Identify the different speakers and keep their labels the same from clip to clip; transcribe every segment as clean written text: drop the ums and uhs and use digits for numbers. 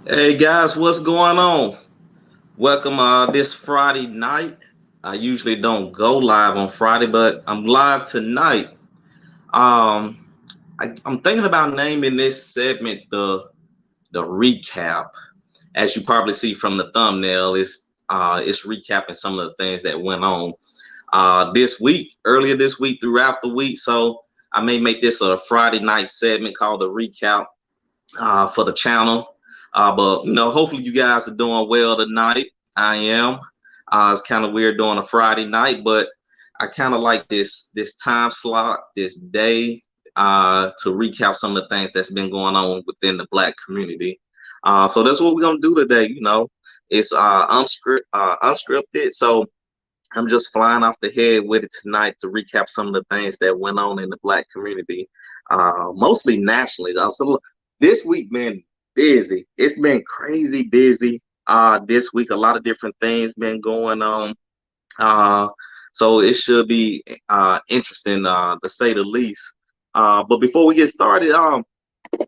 Speaker 1: Hey guys, what's going on? Welcome this Friday night. I usually don't go live on Friday, but I'm live tonight. Um, I'm thinking about naming this segment the recap. As you probably see from the thumbnail, it's recapping some of the things that went on this week, earlier this week, throughout the week. So I may make this a Friday night segment called the recap for the channel. But hopefully you guys are doing well tonight. I am. It's kind of weird doing a Friday night, but I kind of like this time slot, this day, to recap some of the things that's been going on within the Black community. So that's what we're gonna do today. It's unscripted, so I'm just flying off the head with it tonight to recap some of the things that went on in the Black community, mostly nationally. So this week been busy. It's been crazy busy. This week a lot of different things been going on. Uh, so it should be interesting to say the least. But before we get started,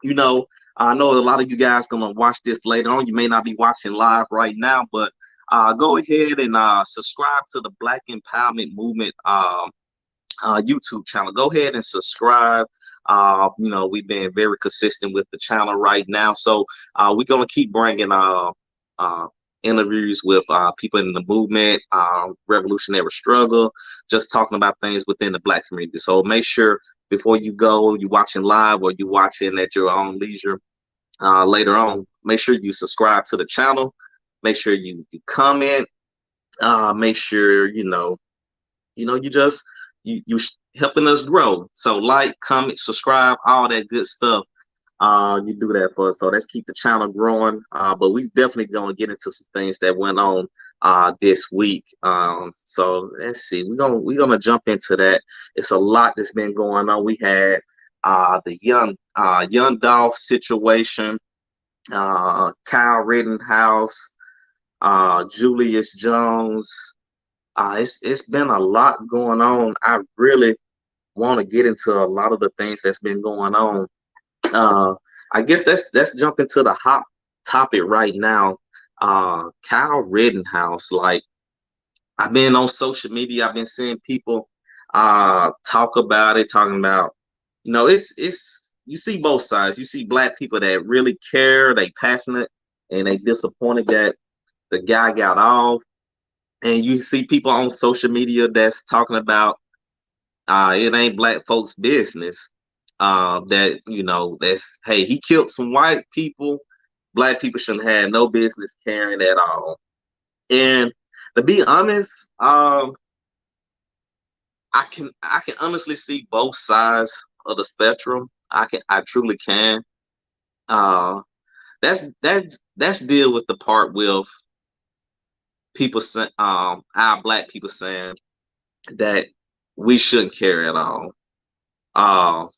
Speaker 1: you know, I know a lot of you guys gonna watch this later on. You may not be watching live right now, but go ahead and subscribe to the Black Empowerment Movement YouTube channel. Go ahead and subscribe. We've been very consistent with the channel right now, so we're gonna keep bringing uh, interviews with people in the movement, revolutionary struggle, just talking about things within the Black community. So make sure before you go, you watching live or you watching at your own leisure later on. Make sure you subscribe to the channel. Make sure you comment. Make sure you just you helping us grow. So like, comment, subscribe, all that good stuff. You do that for us. So let's keep the channel growing. But we definitely gonna get into some things that went on this week. So let's see. We're gonna jump into that. It's a lot that's been going on. We had the young Dolph situation, Kyle Rittenhouse, Julius Jones. It's been a lot going on. I really want to get into a lot of the things that's been going on. Uh, I guess let's jump into the hot topic right now. Kyle Rittenhouse. Like, I've been on social media, I've been seeing people talk about it, talking about, it's you see both sides. You see Black people that really care, they passionate, and they disappointed that the guy got off. And you see people on social media that's talking about it ain't Black folks' business. That's, hey, he killed some white people. Black people shouldn't have no business caring at all. And to be honest, I can honestly see both sides of the spectrum. I truly can. Uh, that's deal with the part with people saying, our Black people saying that we shouldn't care at all.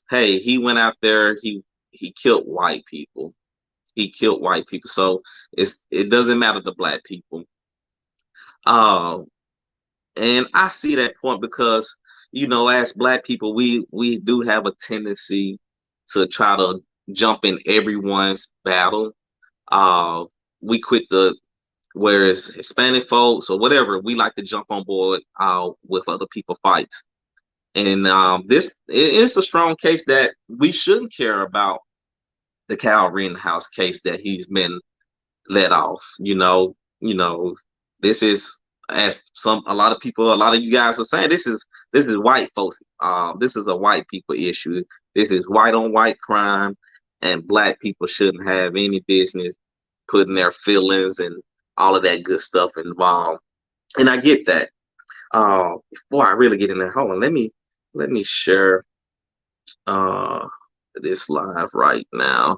Speaker 1: Hey, he went out there, he killed white people. He killed white people. So it doesn't matter to Black people. Uh, and I see that point because, as Black people, we do have a tendency to try to jump in everyone's battle. Uh, we quit the Whereas Hispanic folks or whatever, we like to jump on board with other people fights. And it's a strong case that we shouldn't care about the Kyle Rittenhouse case that he's been let off. This is, as a lot of people, a lot of you guys are saying, this is white folks. This is a white people issue. This is white on white crime, and Black people shouldn't have any business putting their feelings and all of that good stuff involved. And I get that. Before I really get in there, hold on. Let me share uh this live right now.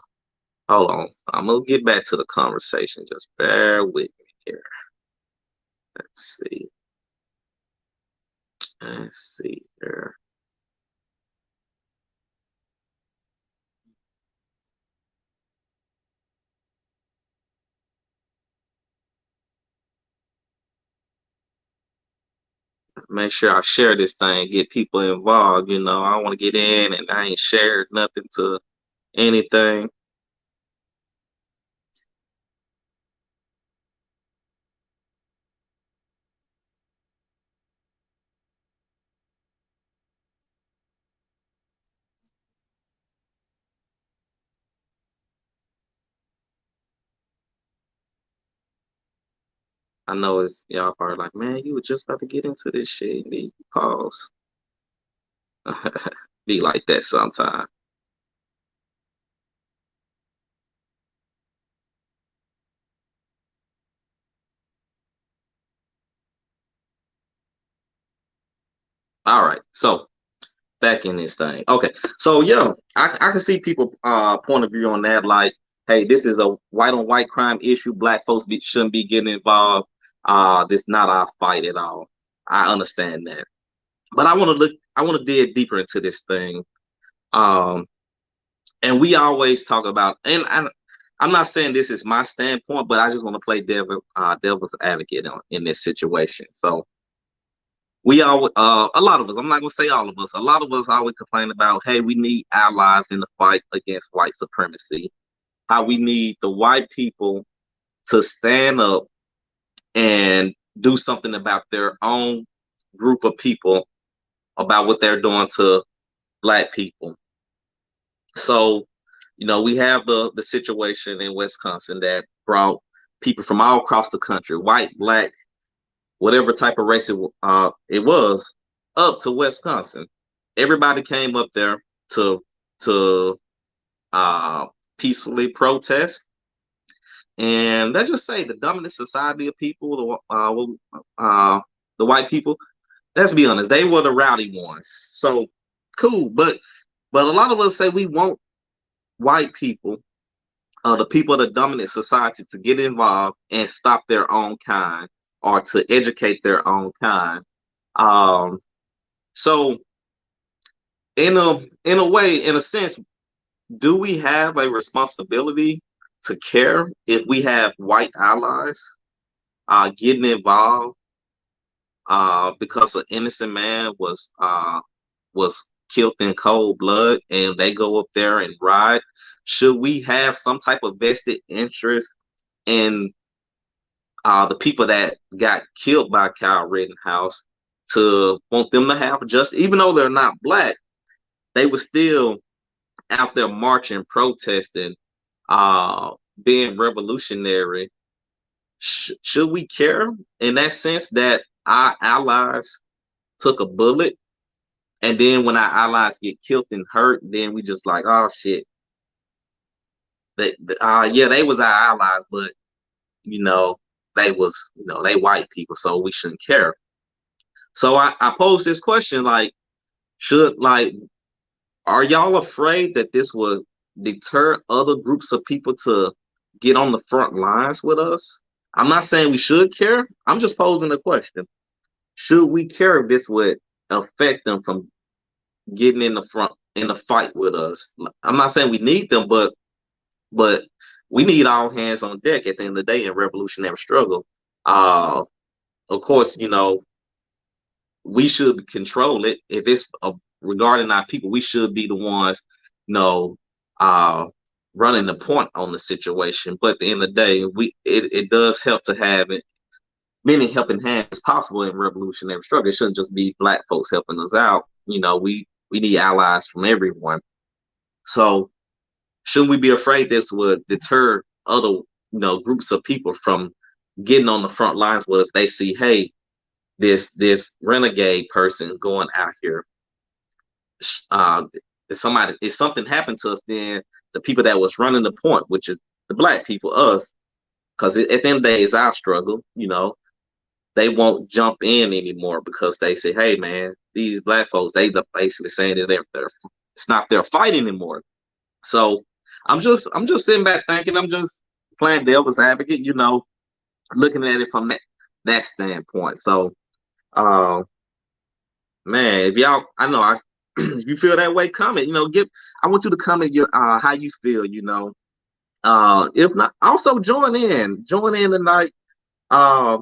Speaker 1: Hold on. I'm gonna get back to the conversation. Just bear with me here. Let's see. Let's see here. Make sure I share this thing, get people involved. I want to get in and I ain't shared nothing to anything. I know it's y'all probably like, man, you were just about to get into this shit. And then you pause. Be like that sometime. All right. So back in this thing. Okay. So yeah, I can see people point of view on that, like, hey, this is a white on white crime issue. Black folks shouldn't be getting involved. This not our fight at all. I understand that. But I want to dig deeper into this thing. Um, and we always talk about, I'm not saying this is my standpoint, but I just want to play devil's advocate in this situation. So we all, a lot of us, I'm not gonna say all of us, a lot of us always complain about, hey, we need allies in the fight against white supremacy. How we need the white people to stand up and do something about their own group of people, about what they're doing to black people. So, we have the situation in Wisconsin that brought people from all across the country, white, black, whatever type of race it was, up to Wisconsin. Everybody came up there to uh, peacefully protest. And let's just say the dominant society of people, the white people, let's be honest, they were the rowdy ones. So cool, but a lot of us say we want white people, the people of the dominant society, to get involved and stop their own kind, or to educate their own kind. Um, so in a way, in a sense, do we have a responsibility to care if we have white allies getting involved because an innocent man was killed in cold blood, and they go up there and ride? Should we have some type of vested interest in the people that got killed by Kyle Rittenhouse, to want them to have just, even though they're not black, they were still out there marching, protesting, uh, being revolutionary? Should we care in that sense that our allies took a bullet, and then when our allies get killed and hurt, then we just like, oh shit, yeah, they was our allies, but you know, they was, they white people, so we shouldn't care. So I pose this question, like, should, like, are y'all afraid that this would deter other groups of people to get on the front lines with us? I'm not saying we should care. I'm just posing a question. Should we care if this would affect them from getting in the front in the fight with us? I'm not saying we need them, but we need all hands on deck at the end of the day in revolutionary struggle. Uh, of course, we should control it. If it's regarding our people, we should be the ones, you know, uh, running the point on the situation. But at the end of the day, it does help to have it many helping hands possible in revolutionary struggle. It shouldn't just be black folks helping us out. We need allies from everyone. So shouldn't we be afraid this would deter other, groups of people from getting on the front lines? Well, if they see, hey, this renegade person going out here, uh, if something happened to us, then the people that was running the point, which is the black people, us, because at the end of the day, it's our struggle. They won't jump in anymore because they say, hey man, these black folks, they basically saying that they're it's not their fight anymore. So I'm just sitting back thinking, I'm just playing devil's advocate, looking at it from that standpoint. So man, if y'all, I know, if you feel that way, comment. I want you to comment your how you feel. If not, also join in tonight. Uh,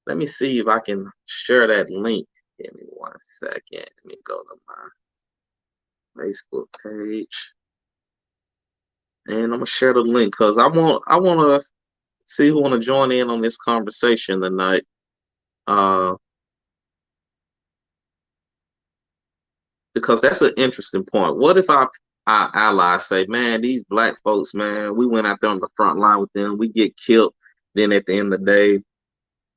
Speaker 1: let me see if I can share that link. Give me 1 second. Let me go to my Facebook page, and I'm gonna share the link because I want to see who want to join in on this conversation tonight. Uh, because that's an interesting point. What if our allies say, man, these black folks, man, we went out there on the front line with them, we get killed. Then at the end of the day,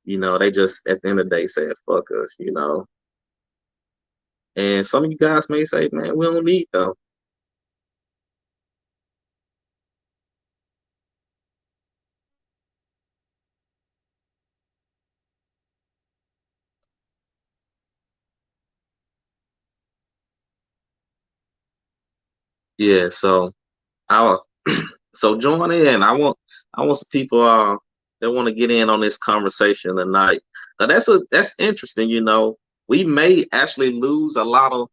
Speaker 1: They just at the end of the day said fuck us. And some of you guys may say, man, we don't need them. Yeah, so I so join in. I want some people that want to get in on this conversation tonight. Now that's interesting. We may actually lose a lot of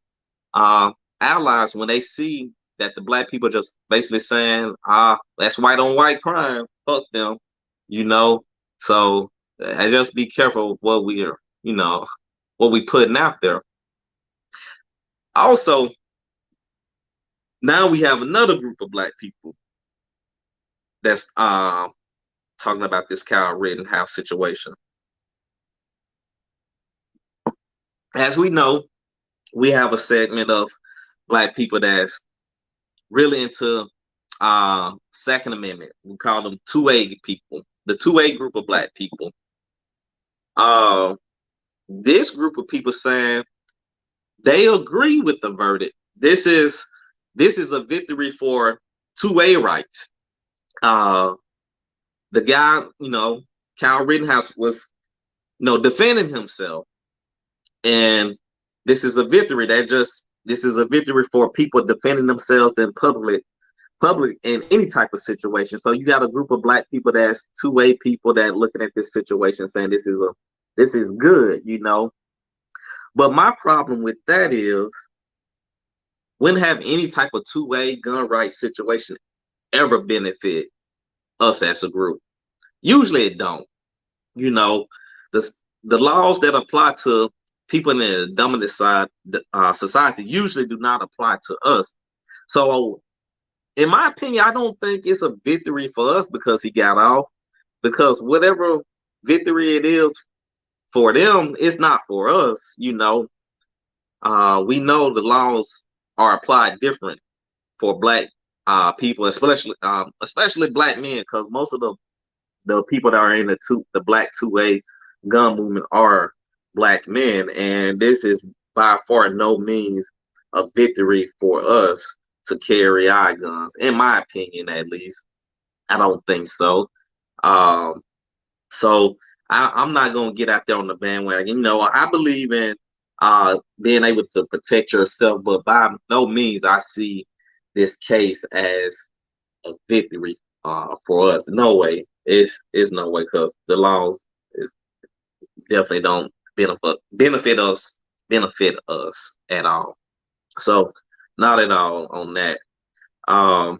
Speaker 1: uh allies when they see that the black people just basically saying, that's white on white crime, fuck them, you know. So I just be careful what we are, what we putting out there. Also, now we have another group of black people that's talking about this Kyle Rittenhouse situation. As we know, we have a segment of black people that's really into Second Amendment. We call them 2A people, the 2A group of black people. Uh, this group of people saying they agree with the verdict. This is a victory for 2A rights. Uh, the guy, Kyle Rittenhouse was, defending himself, and this is a victory for people defending themselves in public in any type of situation. So you got a group of black people that's 2A people that looking at this situation saying this is good. But my problem with that is, when have any type of 2A gun rights situation ever benefit us as a group? Usually it don't. You know, the the laws that apply to people in the dominant side society usually do not apply to us. So in my opinion, I don't think it's a victory for us because he got off. Because whatever victory it is for them, it's not for us. We know the laws are applied different for black people, especially black men, because most of the people that are in the black 2A gun movement are black men, and this is by far no means a victory for us to carry our guns, in my opinion, at least. I don't think so. Um, so I'm not gonna get out there on the bandwagon. I believe in being able to protect yourself, but by no means I see this case as a victory for us. No way. It's no way, because the laws is definitely don't benefit us at all. So not at all on that. Um,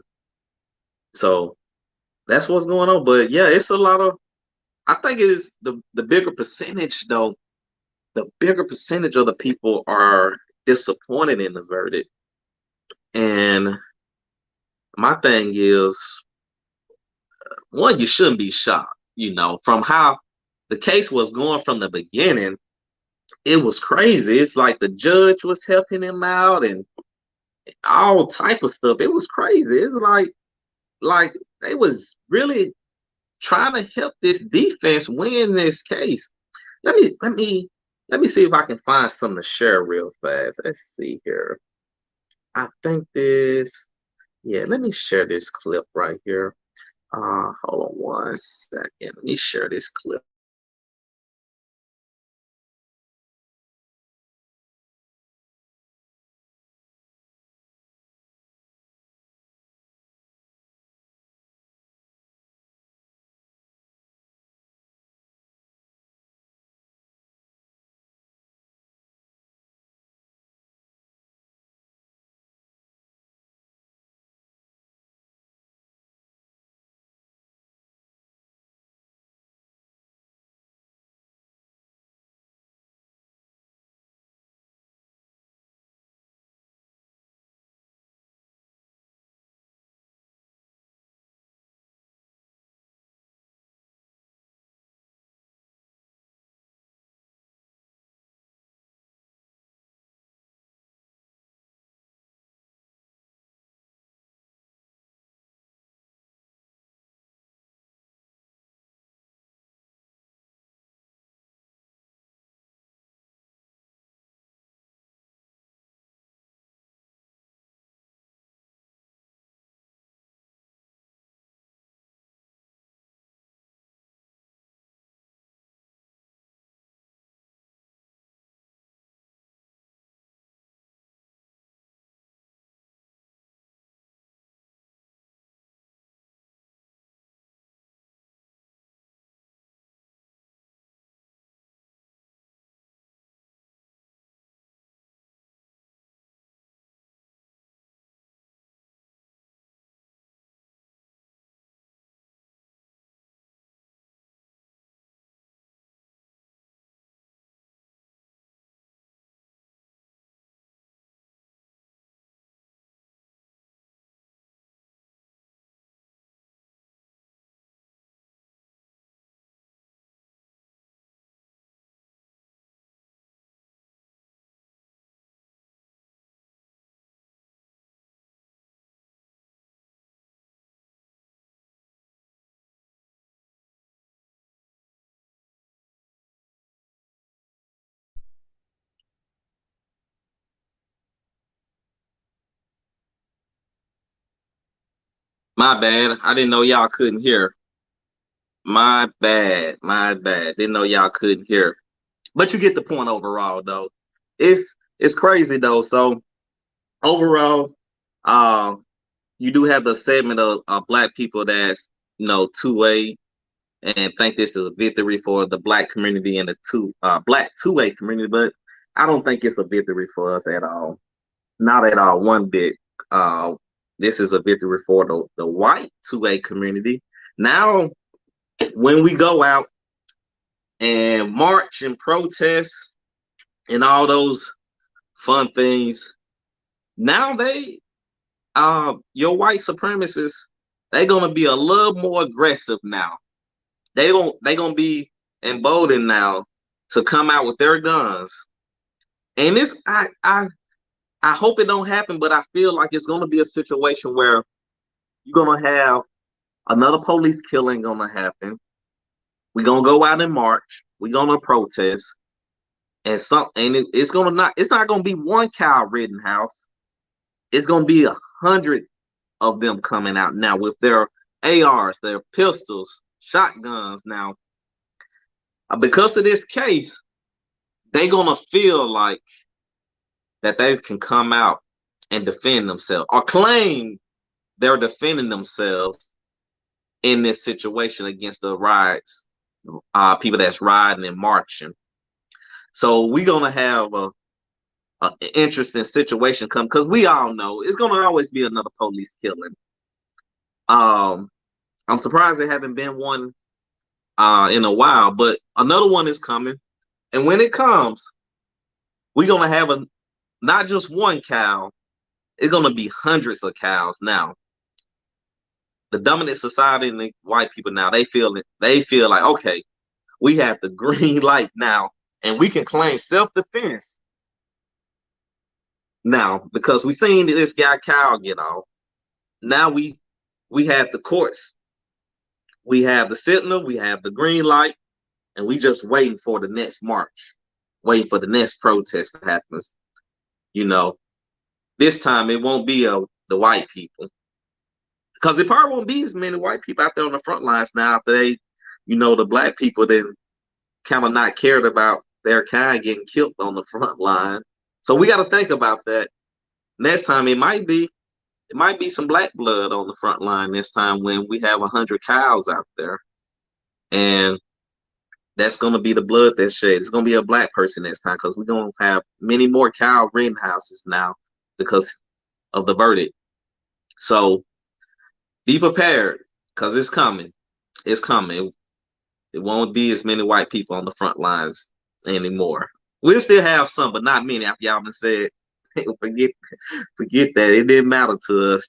Speaker 1: so that's what's going on. But yeah, it's a lot of. I think it's the bigger percentage though. The bigger percentage of the people are disappointed in the verdict, and my thing is, one, you shouldn't be shocked. From how the case was going from the beginning, it was crazy. It's like the judge was helping him out and all type of stuff. It was crazy. It was like they was really trying to help this defense win this case. Let me see if I can find something to share real fast. Let's see here. I think yeah, let me share this clip right here. Hold on one second. Let me share this clip. My bad. I didn't know y'all couldn't hear. My bad. My bad. Didn't know y'all couldn't hear. But you get the point overall, though. It's crazy though. So overall, uh, you do have the segment of black people that's two-way and think this is a victory for the black community and the black two-way community, but I don't think it's a victory for us at all. Not at all, one bit. Uh, this is a victory for the white two-way community. Now, when we go out and march and protest and all those fun things, now your white supremacists, they're gonna be a little more aggressive now. They gonna be emboldened now to come out with their guns. And this I hope it don't happen, but I feel like it's gonna be a situation where you're gonna have another police killing gonna happen. We're gonna go out in march. We're gonna protest, it's not gonna be one Kyle Rittenhouse. It's gonna be 100 of them coming out now with their ARs, their pistols, shotguns. Now, because of this case, they're gonna feel like that they can come out and defend themselves or claim they're defending themselves in this situation against the riots, people that's riding and marching. So we're gonna have a interesting situation come because we all know it's gonna always be another police killing. Um, I'm surprised there haven't been one in a while, but another one is coming. And when it comes, we're gonna have not just one cow, it's gonna be hundreds of cows. Now, the dominant society and the white people now, they feel like, okay, we have the green light now, and we can claim self-defense now because we seen this guy Kyle get off. Now we have the courts, we have the signal, we have the green light, and we just waiting for the next march, waiting for the next protest that happens. This time it won't be the white people, because it probably won't be as many white people out there on the front lines now after the black people then kind of not cared about their kind getting killed on the front line. So we got to think about that. Next time it might be some black blood on the front line this time when we have 100 cows out there, and that's going to be the blood that's shed. It's going to be a black person this time because we're going to have many more Kyle Rittenhouses now because of the verdict. So be prepared because it's coming. It's coming. It won't be as many white people on the front lines anymore. We'll still have some, but not many. After y'all been said, forget that. It didn't matter to us,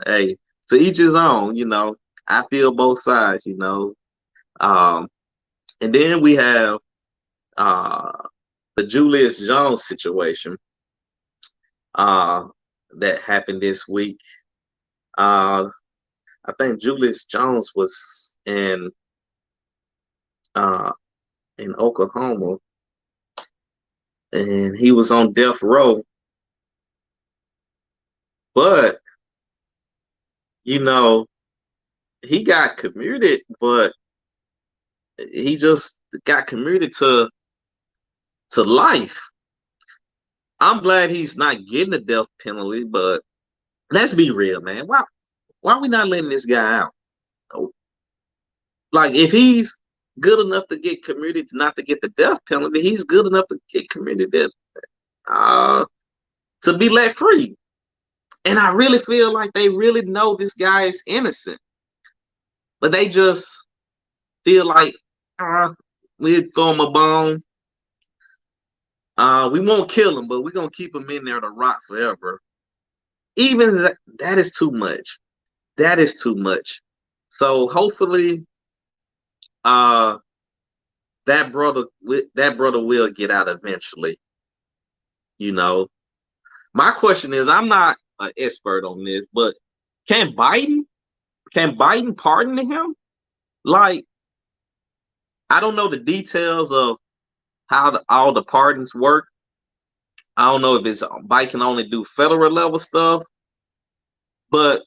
Speaker 1: Hey, to each his own, I feel both sides, And then we have the Julius Jones situation that happened this week. I think Julius Jones was in Oklahoma, and he was on death row. But he got commuted, but he just got commuted to life. I'm glad he's not getting the death penalty, but let's be real, man. Why are we not letting this guy out? Like, if he's good enough to get commuted not to get the death penalty, he's good enough to get commuted to be let free. And I really feel like they really know this guy is innocent, but they just feel like we'll throw him a bone. We won't kill him, but we're gonna keep him in there to rot forever. Even that is too much. That is too much. So hopefully, that brother will get out eventually. My question is, I'm not an expert on this, but can Biden pardon him? Like, I don't know the details of how all the pardons work. I don't know if Biden can only do federal level stuff, but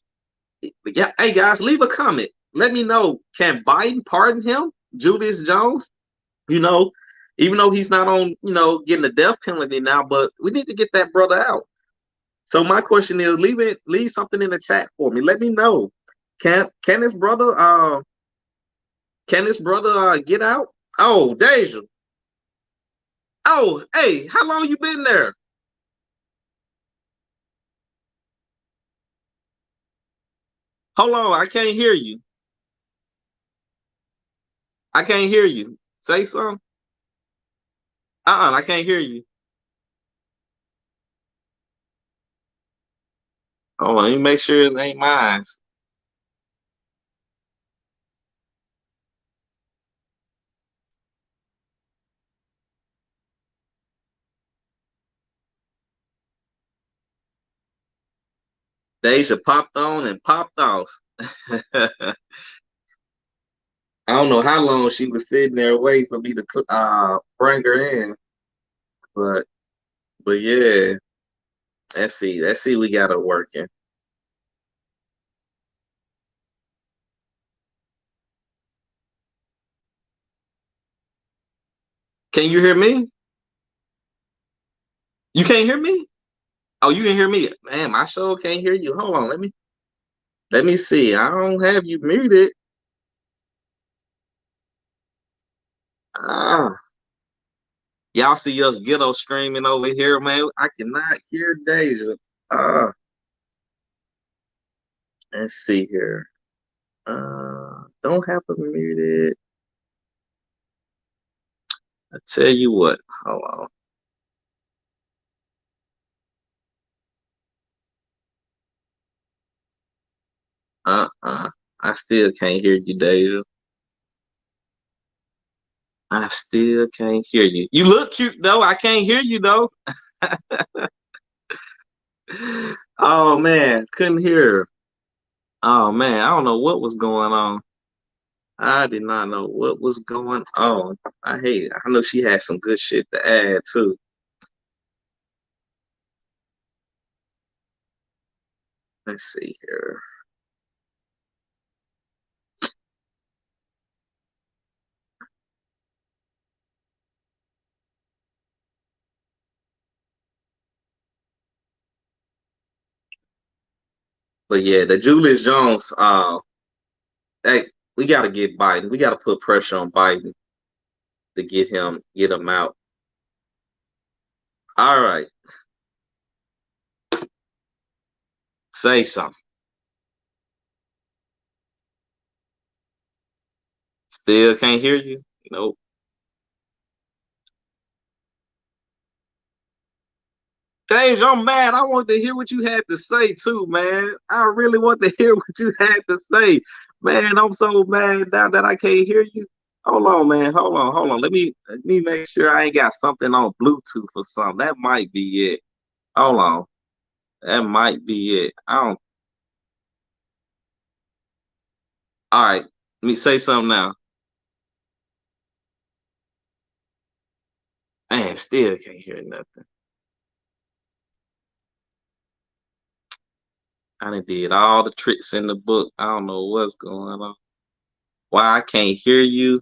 Speaker 1: Yeah, hey guys, leave a comment. Let me know. Can Biden pardon him, Julius Jones? You know, even though he's not on, getting the death penalty now, but we need to get that brother out. So my question is, leave something in the chat for me. Let me know. Can this brother get out? Oh, Deja. Oh, hey, how long you been there? Hold on, I can't hear you. I can't hear you. Say something. I can't hear you. Oh, let me make sure it ain't mine. Deja popped on and popped off. I don't know how long she was sitting there waiting for me to bring her in, but yeah, let's see, we got her working. Can you hear me? You can't hear me? Oh, you can hear me. Man, I sure can't hear you. Hold on, let me see. I don't have you muted. Ah, y'all see us ghetto streaming over here, man. I cannot hear Deja. Ah, let's see here. Don't have to mute it. I tell you what. Hold on. I still can't hear you, Deja. I still can't hear you. You look cute though. I can't hear you though. Oh man, couldn't hear. Oh man, I don't know what was going on. I did not know what was going on. I hate it. I know she had some good shit to add too. Let's see here. But yeah, the Julius Jones, hey, we gotta get Biden. We gotta put pressure on Biden to get him out. All right. Say something. Still can't hear you? Nope. Dave, I'm mad. I want to hear what you had to say too, man. I really want to hear what you had to say. Man, I'm so mad now that I can't hear you. Hold on, man. Hold on. Let me make sure I ain't got something on Bluetooth or something. That might be it. Hold on. That might be it. I don't All right. Let me say something now. Man, still can't hear nothing. I done did all the tricks in the book. I don't know what's going on. Why I can't hear you?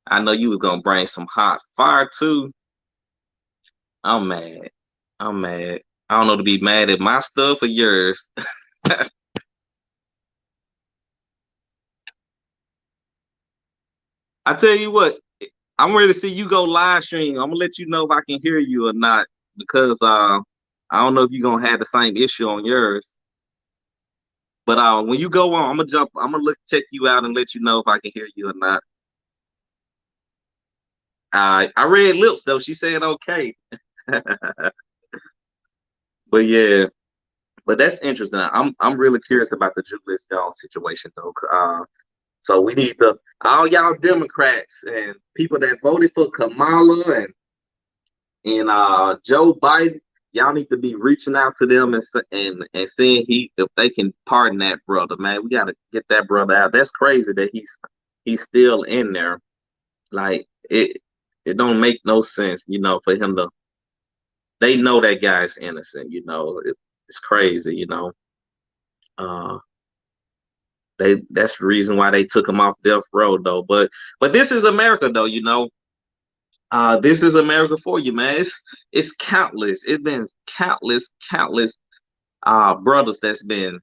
Speaker 1: I know you was gonna bring some hot fire too. I'm mad. I'm mad. I don't know to be mad at my stuff or yours. I tell you what, I'm ready to see you go live stream. I'm gonna let you know if I can hear you or not because I don't know if you're gonna have the same issue on yours. But when you go on, I'm gonna look check you out and let you know if I can hear you or not. I read lips though. She said okay. But yeah, but that's interesting. I'm really curious about the Julius Jones situation though. So we need to all y'all Democrats and people that voted for Kamala and Joe Biden, y'all need to be reaching out to them and seeing if they can pardon that brother, man. We gotta get that brother out. That's crazy that he's still in there. Like it don't make no sense, for him to. They know that guy's innocent, it's crazy. Uh, That's the reason why they took him off death row though. But this is America though, you know. This is America for you, man. It's countless. It's been countless brothers that's been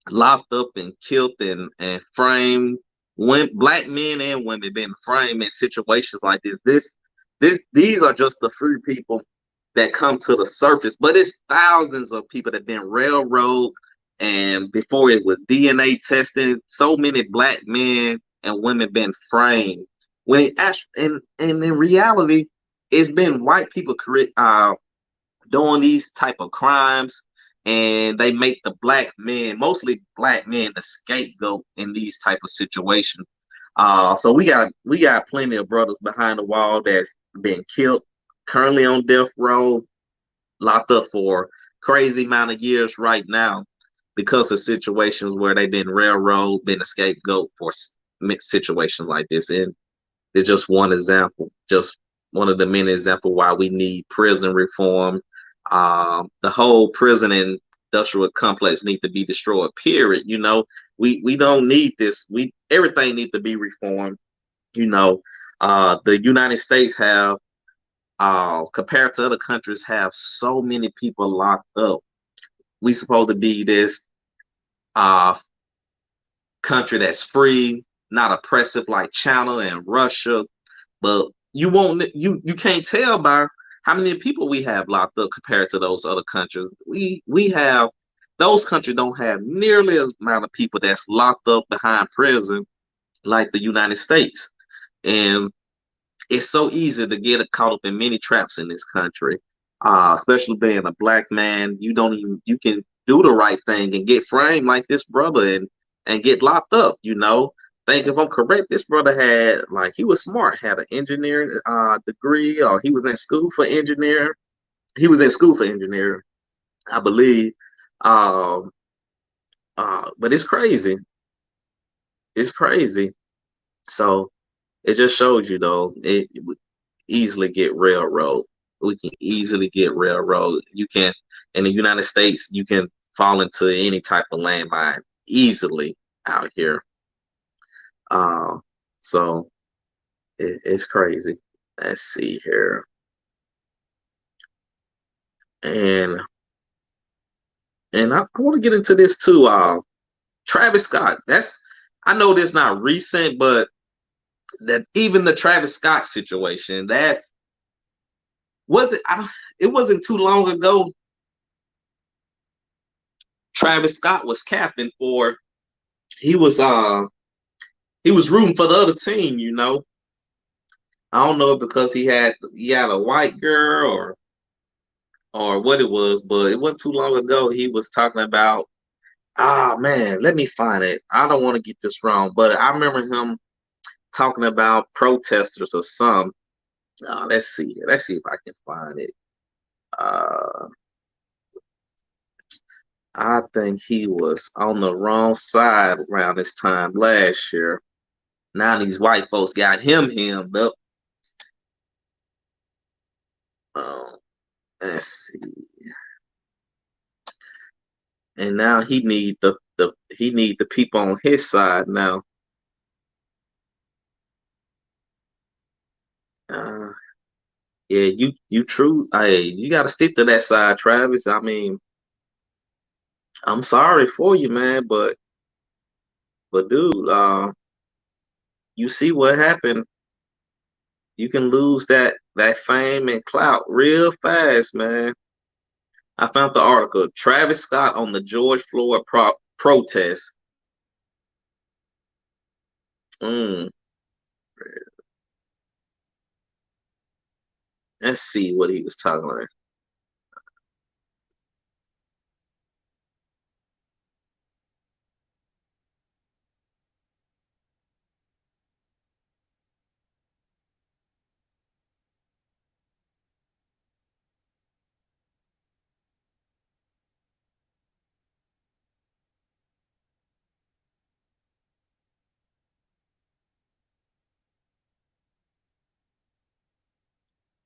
Speaker 1: locked up and killed and framed. When black men and women been framed in situations like these are just the few people that come to the surface, but it's thousands of people that been railroaded. And before it was DNA testing, so many black men and women been framed. When it actually, and in reality, it's been white people doing these type of crimes, and they make the black men, mostly black men, the scapegoat in these type of situations. So we got plenty of brothers behind the wall that's been killed, currently on death row, locked up for crazy amount of years right now because of situations where they've been railroad, been a scapegoat for situations like this. And it's just one example, just one of the many examples why we need prison reform. The whole prison and industrial complex need to be destroyed. Period. You know, we don't need this. We everything needs to be reformed. You know, the United States have, compared to other countries, have so many people locked up. We supposed to be this uh country that's free, not oppressive like China and Russia. But you can't tell by how many people we have locked up compared to those other countries. We have those countries don't have nearly as amount of people that's locked up behind prison like the United States. And it's so easy to get caught up in many traps in this country. Especially being a black man, you can do the right thing and get framed like this brother and get locked up, you know. Think if I'm correct, this brother had, like, he was smart, had an engineering degree, or he was in school for engineer. He was in school for engineering, I believe. Um, but it's crazy. It's crazy. So it just shows you though, it would easily get railroad. We can easily get railroad. You can, in the United States, you can fall into any type of landmine easily out here. Uh, so it's crazy. Let's see here. And I want to get into this too. Travis Scott. I know this not recent, but that even the Travis Scott situation, that was it. It wasn't too long ago. Travis Scott was capping for. He was he was rooting for the other team. You know, I don't know because he had a white girl or what it was, but it wasn't too long ago. He was talking about. Ah man, let me find it. I don't want to get this wrong, but I remember him talking about protesters or some. Let's see. Let's see if I can find it. Uh, I think he was on the wrong side around this time last year. Now these white folks got him hemmed up. Um, let's see. And now he need the people on his side now. Uh, yeah, you true. Hey, you got to stick to that side, Travis. I mean, I'm sorry for you, man, but dude, you see what happened. You can lose that fame and clout real fast, man. I found the article. Travis Scott on the George Floyd protest. Mm, let's see what he was talking about.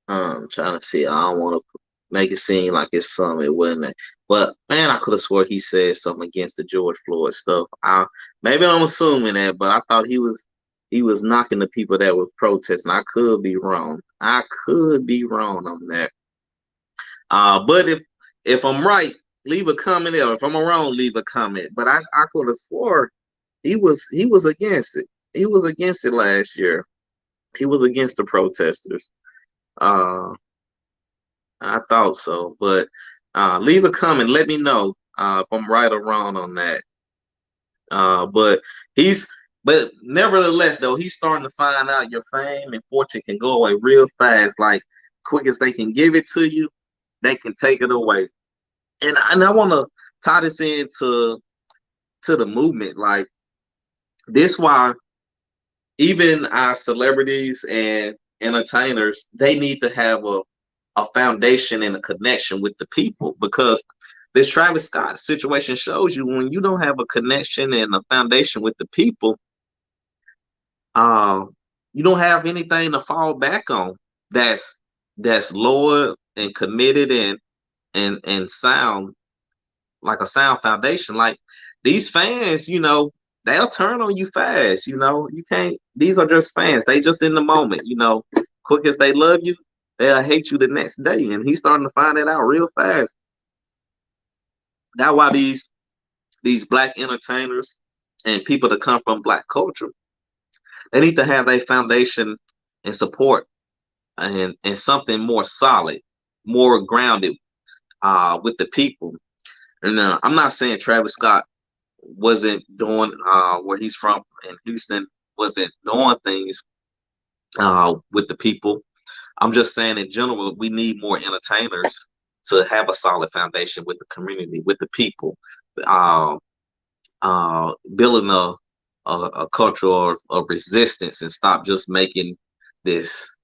Speaker 1: I'm trying to see. I don't want to. make it seem like it's something it wasn't. But man, I could have swore he said something against the George Floyd stuff. Maybe I'm assuming that, but I thought he was knocking the people that were protesting. I could be wrong. I could be wrong on that. But if I'm right, leave a comment there. If I'm wrong, leave a comment. But I could have swore he was against it. He was against it last year. He was against the protesters. Uh, I thought so, but leave a comment. Let me know if I'm right or wrong on that. But he's, but nevertheless, though, he's starting to find out your fame and fortune can go away real fast. Like quick as they can give it to you, they can take it away. And I want to tie this into the movement. Like this, why even our celebrities and entertainers, they need to have a foundation and a connection with the people, because this Travis Scott situation shows you when you don't have a connection and a foundation with the people, uh, you don't have anything to fall back on that's loyal and committed and sound, like a sound foundation. Like these fans, they'll turn on you fast. You can't. These are just fans. They just in the moment. Quick as they love you, they'll hate you the next day. And he's starting to find that out real fast. That's why these black entertainers and people that come from black culture, they need to have their foundation and support and something more solid, more grounded with the people. And I'm not saying Travis Scott wasn't doing where he's from in Houston, wasn't doing things with the people. I'm just saying in general, we need more entertainers to have a solid foundation with the community, with the people, uh, building a culture of resistance, and stop just making this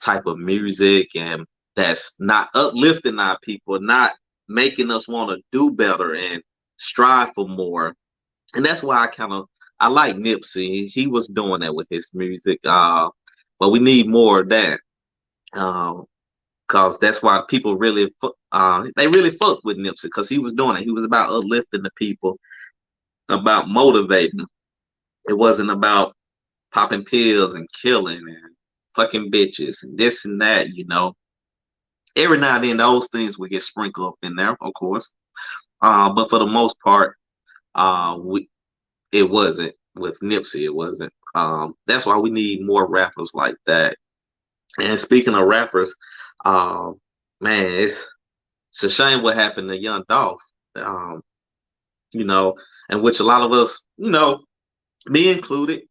Speaker 1: type of music and that's not uplifting our people, not making us want to do better and strive for more. And that's why I like Nipsey. He was doing that with his music. But we need more of that. Cause that's why people really they really fucked with Nipsey, because he was doing it. He was about uplifting the people, about motivating. It wasn't about popping pills and killing and fucking bitches and this and that. Every now and then those things would get sprinkled up in there, of course. But for the most part, we it wasn't with Nipsey. It wasn't. That's why we need more rappers like that. And speaking of rappers, man, it's a shame what happened to young Dolph. Um, you know, and which a lot of us, me included,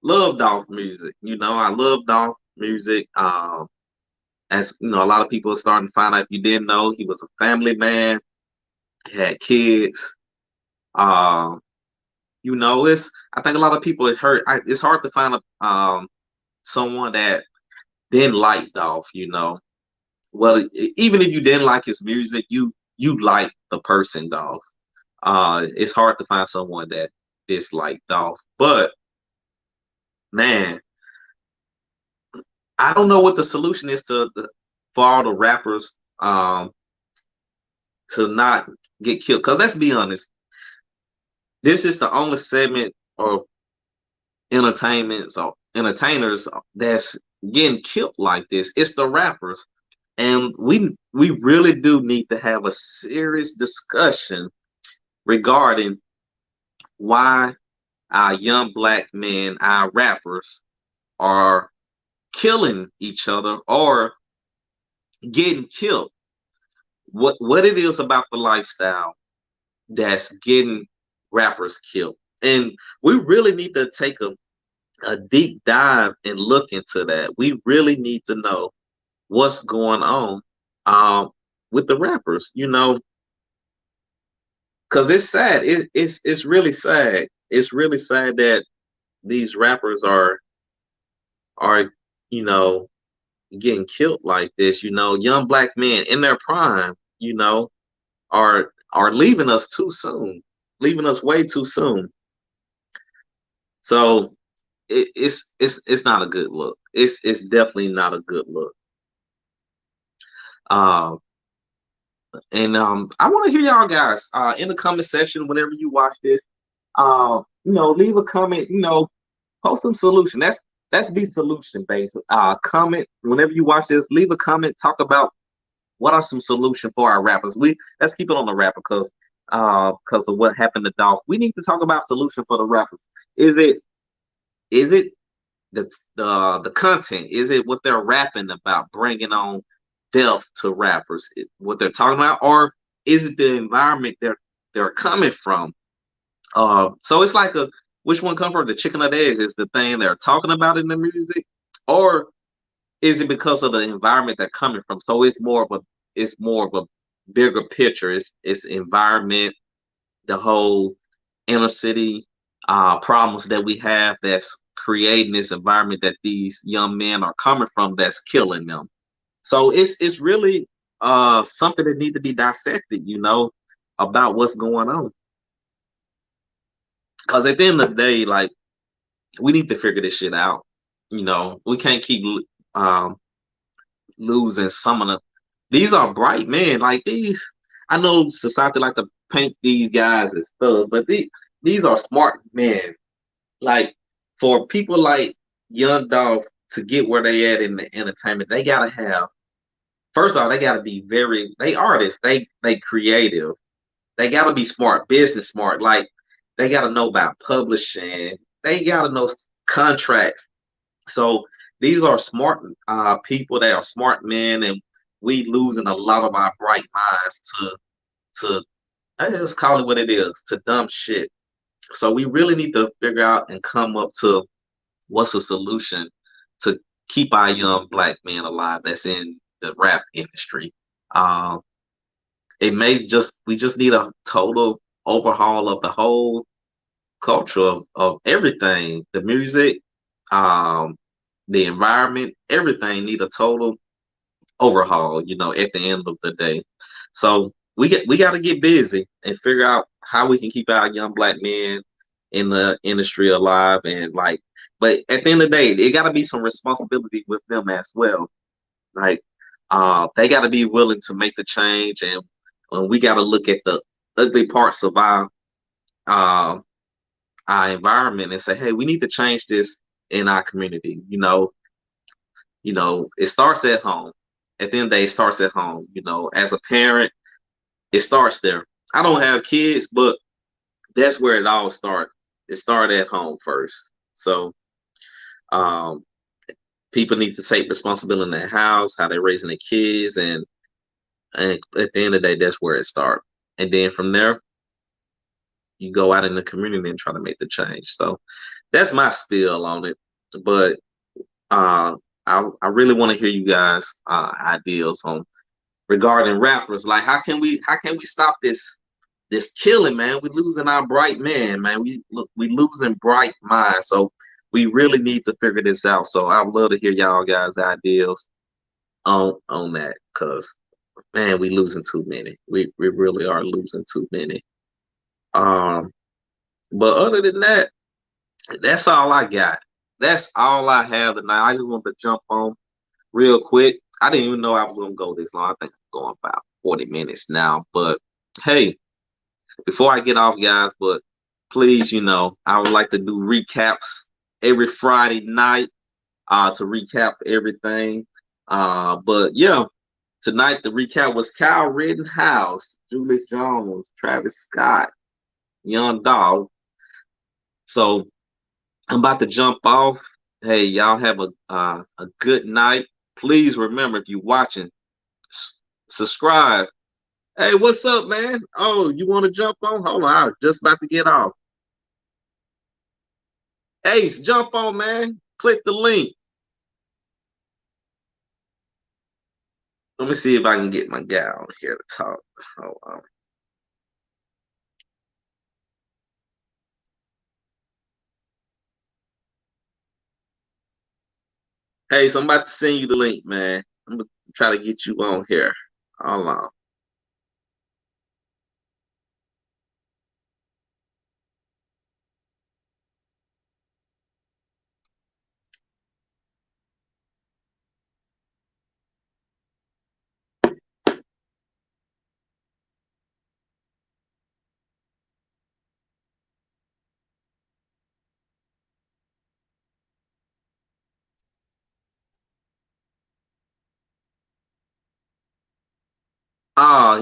Speaker 1: love Dolph music. I love Dolph music. As a lot of people are starting to find out, if you didn't know, he was a family man, he had kids. Um, it's, I think a lot of people it hurt. It's hard to find someone that didn't like Dolph. Well, even if you didn't like his music, you like the person Dolph. It's hard to find someone that disliked Dolph. But man, I don't know what the solution is for all the rappers to not get killed. Because let's be honest, this is the only segment of entertainers that's getting killed like this. It's the rappers. And we really do need to have a serious discussion regarding why our young black men, our rappers, are killing each other or getting killed. What it is about the lifestyle that's getting rappers killed. And we really need to take a deep dive and look into that. We really need to know what's going on with the rappers, because it's sad. It's really sad. It's really sad that these rappers are you know getting killed like this. Young black men in their prime, are leaving us too soon, leaving us way too soon. So it's not a good look. It's definitely not a good look. Uh, and I want to hear y'all guys in the comment section whenever you watch this. Leave a comment. Post some solution. That's be solution based. Comment whenever you watch this. Leave a comment. Talk about what are some solution for our rappers. Let's keep it on the rapper because of what happened to Dolph. We need to talk about solution for the rappers. Is it the content? Is it what they're rapping about, bringing on death to rappers? What they're talking about, or is it the environment they're coming from? So it's like a which one come from the chicken or the eggs? Is the thing they're talking about in the music, or is it because of the environment they're coming from? So it's more of a bigger picture. It's environment, the whole inner city problems that we have that's creating this environment that these young men are coming from that's killing them. So it's really something that need to be dissected, about what's going on. Because at the end of the day, like we need to figure this shit out. We can't keep um, losing some of the. These are bright men. Like these, I know society like to paint these guys as thugs, but these are smart men. Like for people like Young Dolph to get where they at in the entertainment, they gotta have. First of all, they gotta be they artists. They creative. They gotta be smart, business smart. Like they gotta know about publishing. They gotta know contracts. So these are smart people. They are smart men, and we losing a lot of our bright minds to I just call it what it is, to dumb shit. So we really need to figure out and come up to what's a solution to keep our young black men alive that's in the rap industry. Um, it may just we just need a total overhaul of the whole culture of everything, the music, um, the environment, everything need a total overhaul, at the end of the day. So we got to get busy and figure out how we can keep our young black men in the industry alive and like. But at the end of the day, it got to be some responsibility with them as well. Like, they got to be willing to make the change, and we got to look at the ugly parts of uh, our environment and say, hey, we need to change this in our community. It starts at home. At the end of the day, it starts at home. As a parent, it starts there. I don't have kids, but that's where it all starts. It started at home first. So um, people need to take responsibility in their house, how they're raising their kids, and at the end of the day, that's where it starts. And then from there, you go out in the community and try to make the change. So that's my spiel on it. But uh, I really want to hear you guys' ideas on regarding rappers. Like, how can we stop this killing, man? We losing our bright man, man. We losing bright minds. So we really need to figure this out. So I'd love to hear y'all guys' ideas on that, cause man, we losing too many. We really are losing too many. Um, but other than that, that's all I got. That's all I have tonight. I just want to jump on real quick. I didn't even know I was gonna go this long. I think I'm going about 40 minutes now. But hey, before I get off, guys, but please, I would like to do recaps every Friday night to recap everything. But yeah, tonight the recap was Kyle Rittenhouse, Julius Jones, Travis Scott, Young Dog. So I'm about to jump off. Hey, y'all have a good night. Please remember, if you're watching, subscribe. Hey, what's up, man? Oh, you want to jump on? Hold on, I'm just about to get off. Ace, jump on, man. Click the link. Let me see if I can get my guy on here to talk. Hold on. Hey, so I'm about to send you the link, man. I'm gonna try to get you on here. Hold on.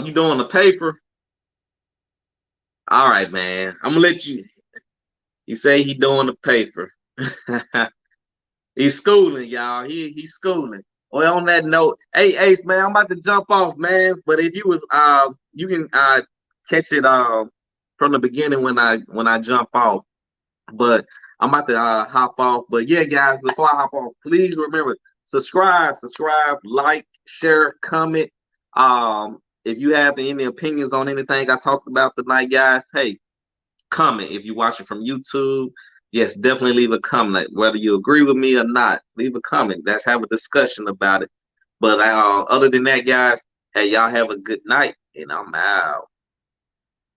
Speaker 1: You doing the paper? All right, man. I'm gonna let you. You say he doing the paper. He's schooling, y'all. He's schooling. Well, on that note, hey Ace, man, I'm about to jump off, man. But if you was you can catch it from the beginning when I jump off. But I'm about to hop off. But yeah, guys, before I hop off, please remember subscribe, like, share, comment. If you have any opinions on anything I talked about tonight, guys, hey, comment. If you're watching from YouTube, yes, definitely leave a comment. Whether you agree with me or not, leave a comment. Let's have a discussion about it. But other than that, guys, hey, y'all have a good night, and I'm out.